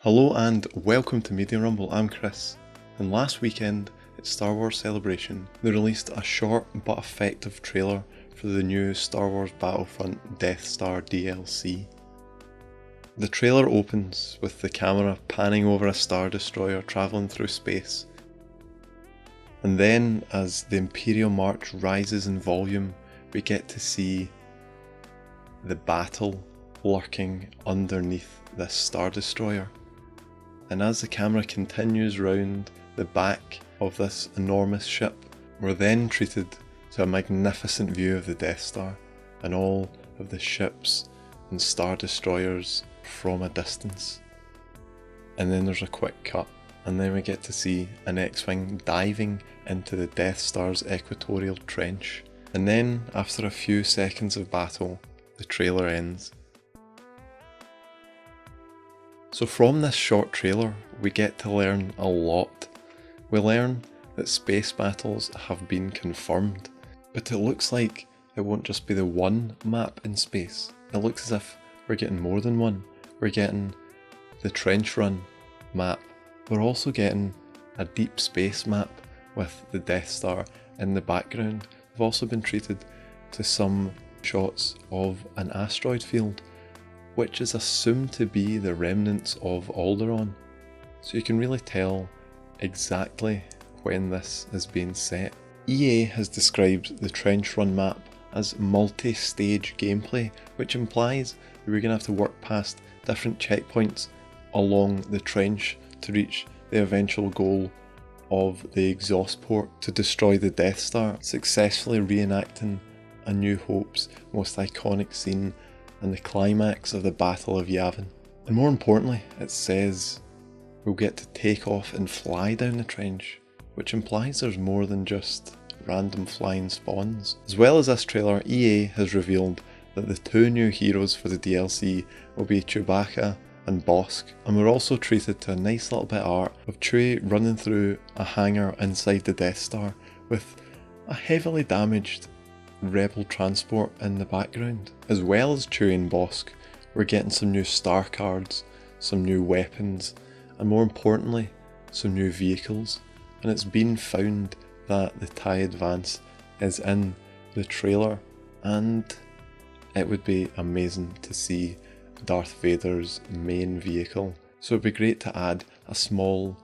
Hello and welcome to Media Rumble, I'm Chris, and last weekend at Star Wars Celebration they released a short but effective trailer for the new Star Wars Battlefront Death Star DLC. The trailer opens with the camera panning over a Star Destroyer travelling through space, and then as the Imperial March rises in volume we get to see the battle lurking underneath this Star Destroyer. And as the camera continues round the back of this enormous ship, we're then treated to a magnificent view of the Death Star and all of the ships and Star Destroyers from a distance. And then there's a quick cut, and then we get to see an X-Wing diving into the Death Star's equatorial trench. And then, after a few seconds of battle, the trailer ends. So from this short trailer, we get to learn a lot. We learn that space battles have been confirmed, but it looks like it won't just be the one map in space. It looks as if we're getting more than one. We're getting the Trench Run map. We're also getting a deep space map with the Death Star in the background. We've also been treated to some shots of an asteroid field, which is assumed to be the remnants of Alderaan. So you can really tell exactly when this is being set. EA has described the Trench Run map as multi-stage gameplay, which implies that we're going to have to work past different checkpoints along the trench to reach the eventual goal of the exhaust port to destroy the Death Star, successfully reenacting A New Hope's most iconic scene and the climax of the Battle of Yavin. And more importantly, it says we'll get to take off and fly down the trench, which implies there's more than just random flying spawns. As well as this trailer, EA has revealed that the two new heroes for the DLC will be Chewbacca and Bosk, and we're also treated to a nice little bit of art of Chewie running through a hangar inside the Death Star with a heavily damaged Rebel transport in the background. As well as Chewie and Bosk, we're getting some new star cards, some new weapons, and more importantly, some new vehicles. And it's been found that the TIE Advance is in the trailer, and it would be amazing to see Darth Vader's main vehicle. So it'd be great to add a small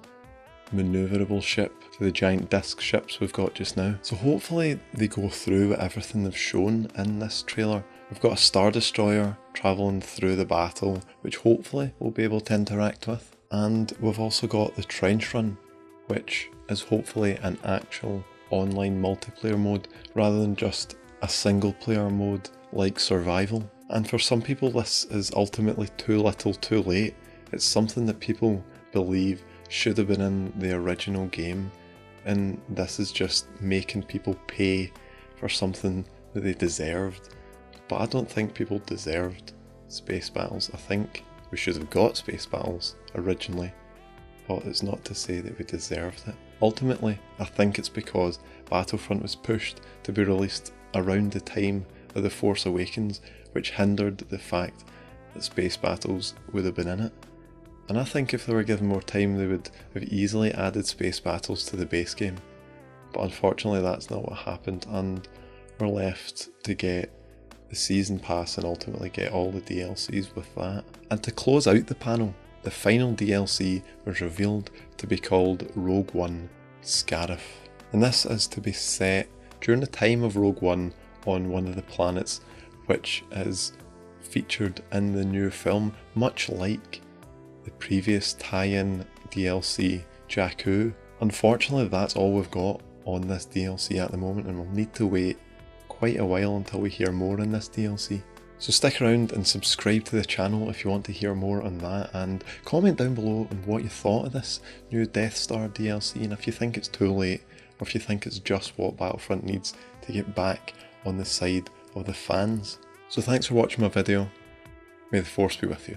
manoeuvrable ship to the giant disc ships we've got just now. So hopefully they go through with everything they've shown in this trailer. We've got a Star Destroyer travelling through the battle, which hopefully we'll be able to interact with. And we've also got the Trench Run, which is hopefully an actual online multiplayer mode rather than just a single player mode like Survival. And for some people this is ultimately too little too late. It's something that people believe should have been in the original game, and this is just making people pay for something that they deserved. But I don't think people deserved space battles. I think we should have got space battles originally, but it's not to say that we deserved it. Ultimately, I think it's because Battlefront was pushed to be released around the time of The Force Awakens, which hindered the fact that space battles would have been in it. And I think if they were given more time they would have easily added space battles to the base game. But unfortunately that's not what happened, and we're left to get the season pass and ultimately get all the DLCs with that. And to close out the panel, the final DLC was revealed to be called Rogue One Scarif. And this is to be set during the time of Rogue One on one of the planets which is featured in the new film, much like the previous tie-in DLC, Jakku. Unfortunately that's all we've got on this DLC at the moment, and we'll need to wait quite a while until we hear more in this DLC. So stick around and subscribe to the channel if you want to hear more on that, and comment down below on what you thought of this new Death Star DLC, and if you think it's too late, or if you think it's just what Battlefront needs to get back on the side of the fans. So thanks for watching my video. May the Force be with you.